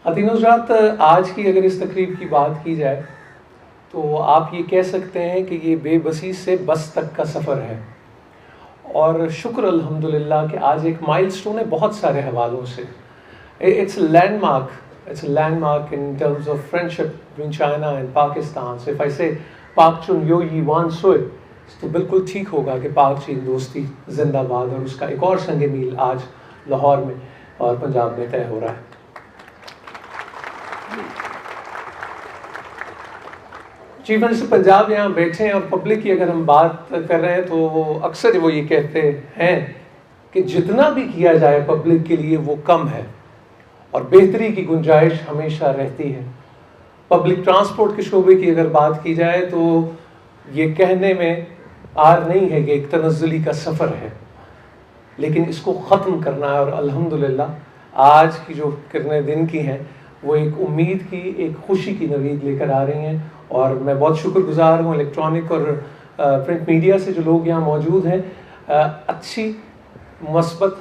خواتین حضرات، آج کی اگر اس تقریب کی بات کی جائے تو آپ یہ کہہ سکتے ہیں کہ یہ بے بسی سے بس تک کا سفر ہے، اور شکر الحمدللہ کہ آج ایک مائل سٹون ہے بہت سارے حوالوں سے. It's landmark in terms of friendship between China and Pakistan. So if I say پاک چن یو یی وان سوئے تو بالکل ٹھیک ہوگا کہ پاک چین دوستی زندہ باد، اور اس کا ایک اور سنگ میل آج لاہور میں اور پنجاب میں طے ہو رہا ہے. چیف منسٹر پنجاب یہاں بیٹھے ہیں اور پبلک کی اگر ہم بات کر رہے ہیں تو اکثر وہ یہ کہتے ہیں کہ جتنا بھی کیا جائے پبلک کے لیے وہ کم ہے اور بہتری کی گنجائش ہمیشہ رہتی ہے. پبلک ٹرانسپورٹ کے شعبے کی اگر بات کی جائے تو یہ کہنے میں آر نہیں ہے کہ ایک تنزلی کا سفر ہے، لیکن اس کو ختم کرنا ہے، اور الحمدللہ آج کی جو کرنے دن کی ہیں وہ ایک امید کی، ایک خوشی کی نوید لے کر آ رہی ہیں. اور میں بہت شکر گزار ہوں الیکٹرانک اور پرنٹ میڈیا سے جو لوگ یہاں موجود ہیں. اچھی، مثبت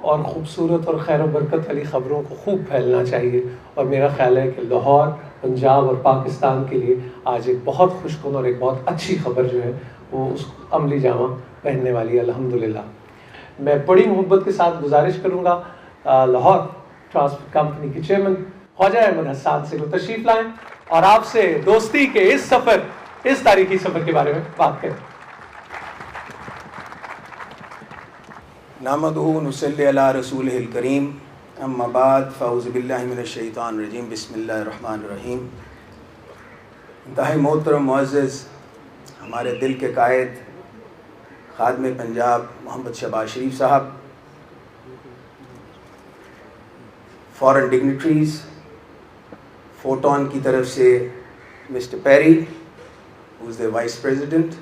اور خوبصورت اور خیر و برکت والی خبروں کو خوب پھیلنا چاہیے، اور میرا خیال ہے کہ لاہور، پنجاب اور پاکستان کے لیے آج ایک بہت خوش کن اور ایک بہت اچھی خبر جو ہے وہ اس عملی جامہ پہننے والی ہے الحمدللہ. میں بڑی محبت کے ساتھ گزارش کروں گا لاہور ٹرانسپورٹ کمپنی کے چیئرمین خواجہ احمد حسان سے وہ تشریف لائیں اور آپ سے دوستی کے اس تاریخی سفر کے بارے میں بات کریں. نحمدہ ونصلی علی رسولہ الکریم، اما بعد فاعوذ باللہ من الشیطان الرجیم، بسم اللہ الرحمن الرحیم. انتہائی محترم معزز ہمارے دل کے قائد خادم پنجاب محمد شہباز شریف صاحب، فورن ڈگنیٹریز، فوٹون کی طرف سے mister Perry who is the Vice President,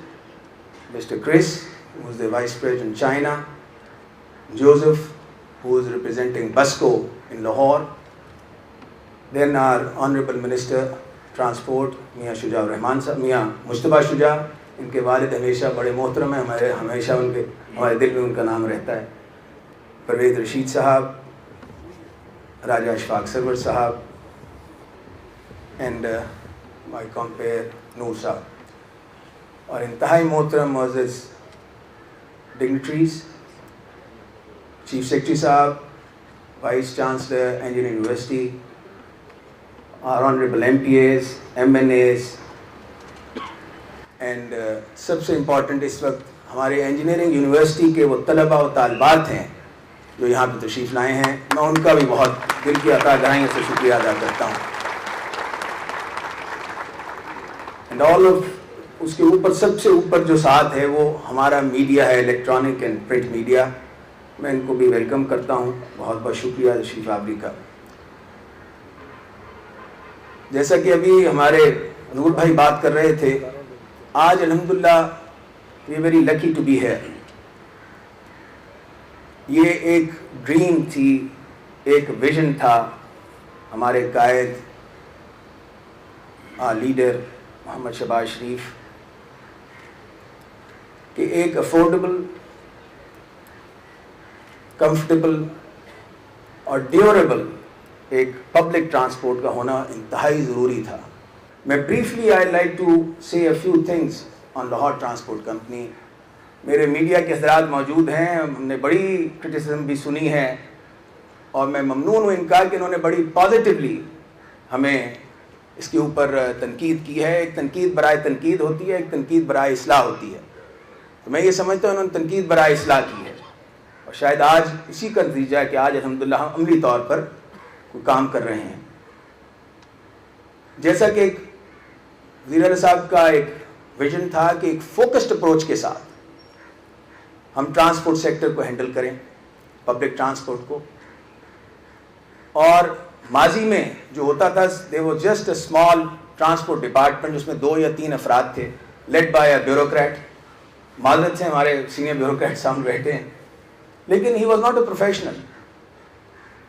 Mr. Chris who is the Vice President China, Joseph who is representing Busco in Lahore, then our Honorable Minister Transport میاں شجاع الرحمان صاحب، میاں مجتبیٰ شجاع، ان کے والد ہمیشہ بڑے محترم ہیں، ہمیشہ ہمارے دل میں ان کا نام رہتا ہے. پرویز رشید صاحب، راجہ اشفاق سرور صاحب، اینڈ مائی کمپیئر نور صاحب، اور انتہائی محترم معزز ڈگنیٹریز، چیف سیکرٹری صاحب، vice chancellor engineering university, our honorable MPAs, MNAs, and سب سے امپورٹنٹ اس وقت ہمارے انجینئرنگ یونیورسٹی کے وہ طلباء و طالبات ہیں جو یہاں پہ تشریف لائے ہیں. میں ان کا بھی بہت دل کی عطا گرائیوں سے شکریہ ادا کرتا ہوں. اینڈ آل آف اس کے اوپر سب سے اوپر جو ساتھ ہے وہ ہمارا میڈیا ہے، الیکٹرانک اینڈ پرنٹ میڈیا. میں ان کو بھی ویلکم کرتا ہوں. بہت بہت شکریہ تشریف آوری کا. جیسا کہ ابھی ہمارے نور بھائی بات کر رہے تھے، آج الحمدللہ we very lucky to be here. یہ ایک ڈریم تھی، ایک ویژن تھا ہمارے قائد لیڈر محمد شہباز شریف کہ ایک افورڈیبل، کمفرٹیبل اور ڈیوریبل ایک پبلک ٹرانسپورٹ کا ہونا انتہائی ضروری تھا. میں بریفلی آئی لائک ٹو سے a few things on Lahore transport company. میرے میڈیا کے حضرات موجود ہیں، ہم نے بڑی کرٹیسزم بھی سنی ہے، اور میں ممنون ہوں ان کا کہ انہوں نے بڑی پازیٹیولی ہمیں اس کے اوپر تنقید کی ہے. ایک تنقید برائے تنقید ہوتی ہے، ایک تنقید برائے اصلاح ہوتی ہے. تو میں یہ سمجھتا ہوں انہوں نے تنقید برائے اصلاح کی ہے، اور شاید آج اسی کا نتیجہ ہے کہ آج الحمدللہ ہم عملی طور پر کام کر رہے ہیں. جیسا کہ ایک وزیر اعلیٰ صاحب کا ایک ویژن تھا کہ ایک فوکسڈ اپروچ کے ساتھ ہم ٹرانسپورٹ سیکٹر کو ہینڈل کریں، پبلک ٹرانسپورٹ کو. اور ماضی میں جو ہوتا تھا they was just a small transport department جس میں 2 یا 3 افراد تھے، لیڈ بائی اے بیوروکریٹ. معذرت سے ہمارے سینئر بیوروکریٹ سامنے بیٹھے ہیں، لیکن he was not a professional.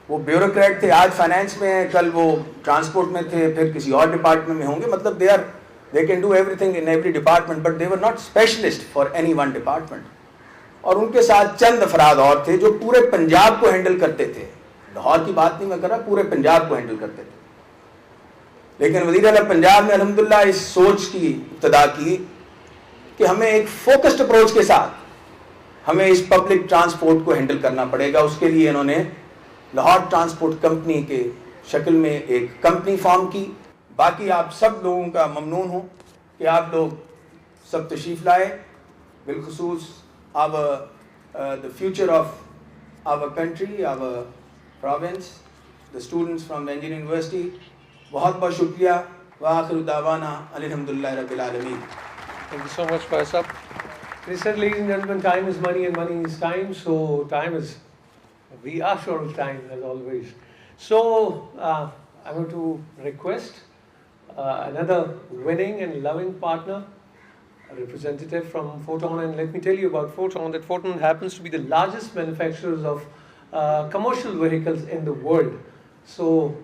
وہ بیوروکریٹ تھے، آج فائنینس میں ہیں، کل وہ ٹرانسپورٹ میں تھے، پھر کسی اور ڈپارٹمنٹ میں ہوں گے. مطلب they can do every thing in every department, but they were not specialist for any one department. اور ان کے ساتھ چند افراد اور تھے جو پورے پنجاب کو ہینڈل کرتے تھے. لاہور کی بات نہیں میں کر رہا, پورے پنجاب کو ہینڈل کرتے تھے. لیکن وزیر اعلیٰ پنجاب نے الحمدللہ اس سوچ کی ابتدا کی کہ ہمیں ایک فوکسڈ اپروچ کے ساتھ ہمیں اس پبلک ٹرانسپورٹ کو ہینڈل کرنا پڑے گا. اس کے لیے انہوں نے لاہور ٹرانسپورٹ کمپنی کے شکل میں ایک کمپنی فارم کی. باقی آپ سب لوگوں کا ممنون ہوں کہ آپ لوگ سب تشریف لائے, بالخصوص the future of our country, our province, the students from the Engineering University. بہت بہت شکریہ. وآخر دعوانا الحمدللہ رب العالمین. Thank you so much, Faisal. They said, ladies and gentlemen, time is money and money is time. So we are short of time as always. So I'm going to request another winning and loving partner, a representative from Photon. And let me tell you about Photon, that Photon happens to be the largest manufacturers of commercial vehicles in the world. So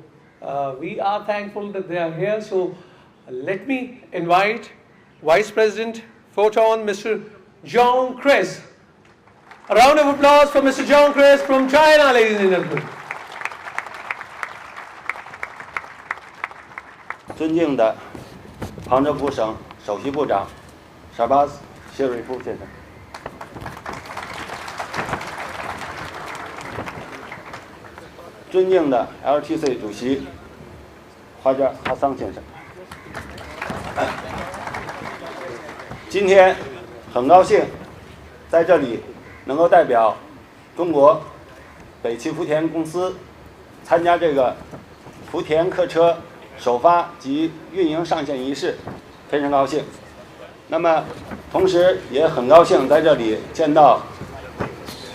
we are thankful that they are here. So let me invite Vice President Photon, Mr. John Kress. A round of applause for Mr. John Kress from China, ladies and gentlemen. 尊敬的旁遮普省首席部长沙巴斯·谢瑞夫先生，尊敬的 LTC 主席华扎哈桑先生，今天很高兴在这里能够代表中国北汽福田公司参加这个福田客车首发及运营上线仪式，非常高兴。那么同时也很高兴在这里见到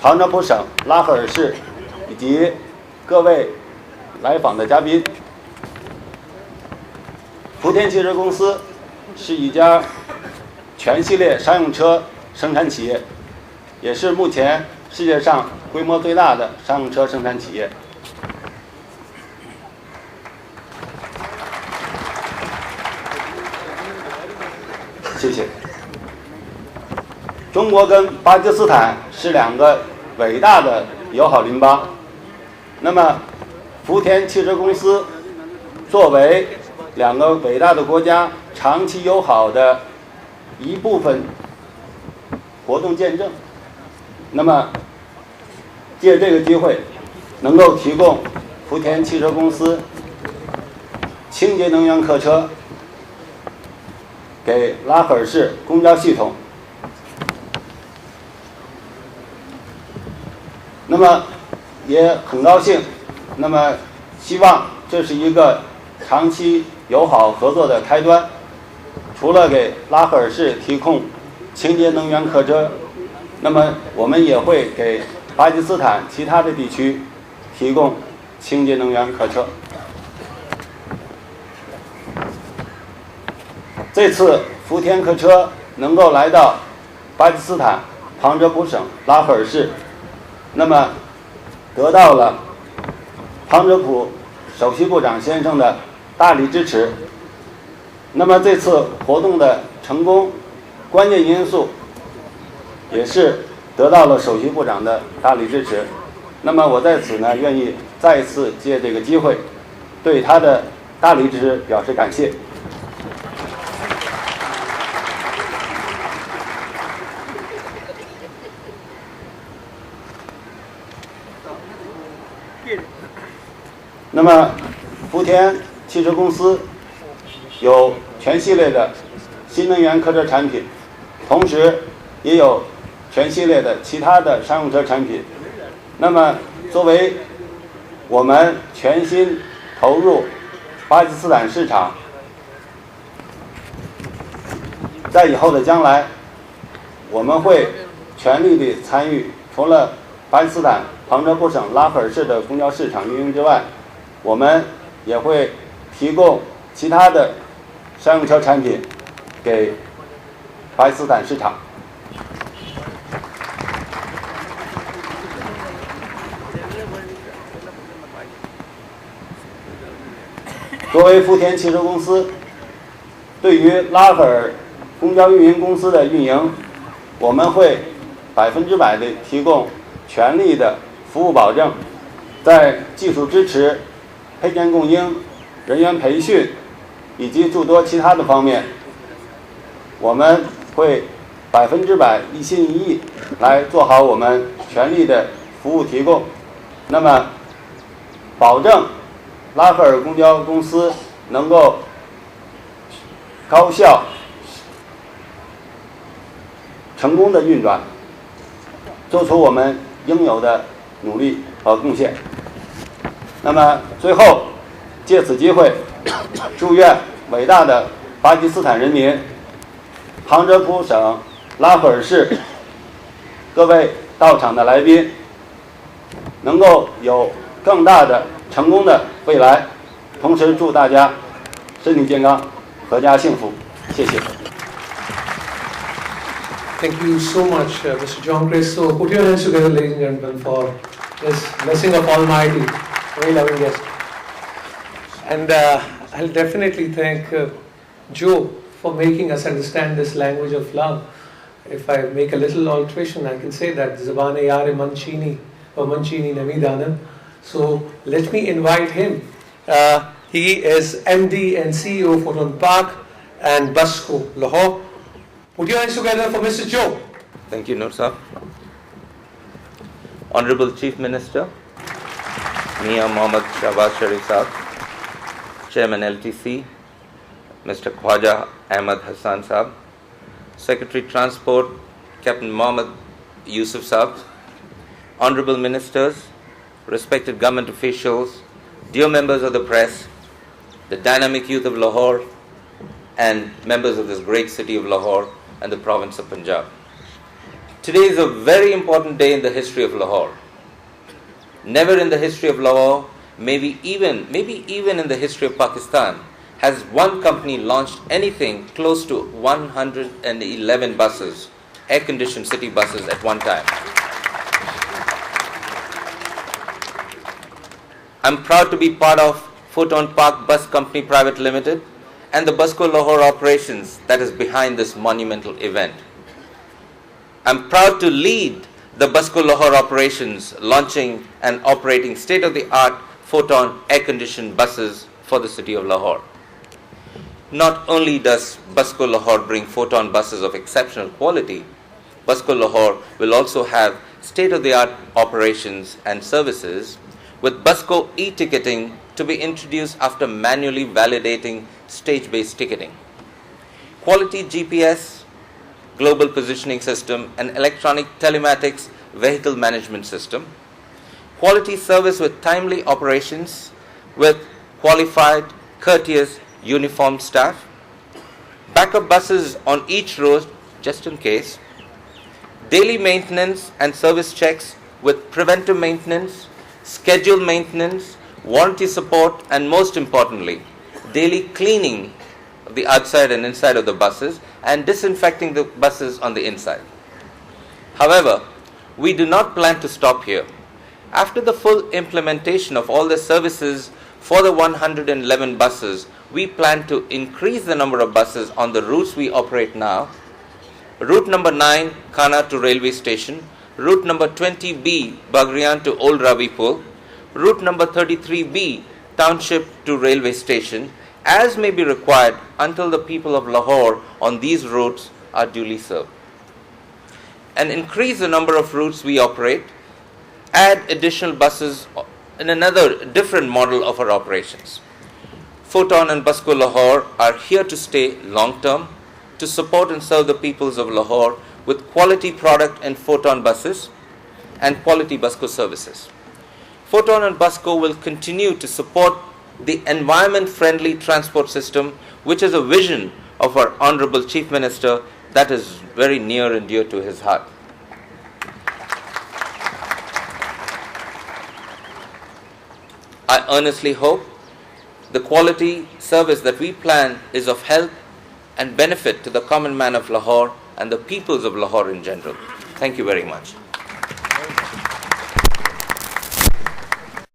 旁遮普省拉合尔市以及各位来访的嘉宾。福田汽车公司是一家全系列商用车生产企业，也是目前世界上规模最大的商用车生产企业。谢谢。中国跟巴基斯坦是两个伟大的友好邻邦。那么，福田汽车公司作为两个伟大的国家长期友好的一部分活动见证，那么借这个机会，能够提供福田汽车公司清洁能源客车给拉合尔市公交系统。那么也很高兴，那么希望这是一个长期友好合作的开端。除了给拉合尔市提供清洁能源客车，那么我们也会给巴基斯坦其他的地区提供清洁能源客车。这次福田客车能够来到巴基斯坦旁遮普省拉合尔市，那么得到了旁遮普首席部长先生的大力支持。那么这次活动的成功，关键因素也是得到了首席部长的大力支持。那么我在此呢，愿意再次借这个机会，对他的大力支持表示感谢。那么，福田汽车公司有全系列的新能源客车产品，同时也有全系列的其他的商用车产品。那么，作为我们全新投入巴基斯坦市场，在以后的将来，我们会全力地参与，除了巴基斯坦旁遮普省拉合尔市的公交市场运营之外，我们也会提供其他的商用车产品给巴基斯坦市场。作为福田汽车公司，对于拉合尔公交运营公司的运营，我们会100%的提供全力的服务保证。在技术支持、配件供应、人员培训以及诸多其他的方面，我们会100%一心一意来做好我们全力的服务提供，那么保证拉合尔公交公司能够高效、成功的运转，做出我们应有的努力和贡献。那么最后，借此机会，祝愿伟大的巴基斯坦人民、旁遮普省拉合尔市各位到场的来宾，能够有更大的成功的未来。同时祝大家身体健康，阖家幸福。谢谢。Thank you so much, Mr. John Chris. So put your hands together, ladies and gentlemen, for this blessing of Almighty. Very loving guest. And I'll definitely thank Joe for making us understand this language of love. If I make a little alteration, I can say that Zabane-Yar Manchini or Manchini Namidanam. So let me invite him. He is MD and CEO for Photon Park and Busco, Lahore. Put your hands together for Mr. Joe. Thank you, Nur Sahib. Honorable Chief Minister, Mia Mohammad Shahbaz Sharif Sahib, Chairman LTC, Mr. Khwaja Ahmad Hassan Sahib, Secretary Transport, Captain Mohammad Yusuf Sahib, Honorable Ministers, respected government officials, dear members of the press, the dynamic youth of Lahore, and members of this great city of Lahore and the province of Punjab. Today is a very important day in the history of Lahore. Never in the history of Lahore, maybe even in the history of Pakistan, has one company launched anything close to 111 buses, air-conditioned city buses at one time. I'm proud to be part of Photon Park Bus Company Private Limited and the Busco Lahore operations that is behind this monumental event. I'm proud to lead the Busco Lahore operations, launching and operating state-of-the-art Photon air-conditioned buses for the city of Lahore. Not only does Busco Lahore bring Photon buses of exceptional quality, Busco Lahore will also have state-of-the-art operations and services, with Busco e-ticketing to be introduced after manually validating stage-based ticketing. Quality GPS, global positioning system, and electronic telematics vehicle management system. Quality service with timely operations with qualified, courteous, uniformed staff. Backup buses on each road just in case. Daily maintenance and service checks with preventive maintenance, scheduled maintenance, warranty support, and most importantly, daily cleaning of the outside and inside of the buses and disinfecting the buses on the inside. However, we do not plan to stop here. After the full implementation of all the services for the 111 buses, we plan to increase the number of buses on the routes we operate now. Route number 9, Khana to railway station. Route number 20B, Bagrian to Old Rawipur. Route number 33B, Township to railway station, as may be required until the people of Lahore on these routes are duly served. And increase the number of routes we operate, add additional buses in another different model of our operations. Photon and Busco Lahore are here to stay long term to support and serve the peoples of Lahore with quality product and Photon buses and quality Busco services. Photon and Busco will continue to support the environment-friendly transport system, which is a vision of our Honorable Chief Minister that is very near and dear to his heart. I earnestly hope the quality service that we plan is of help and benefit to the common man of Lahore and the peoples of Lahore in general. Thank you very much.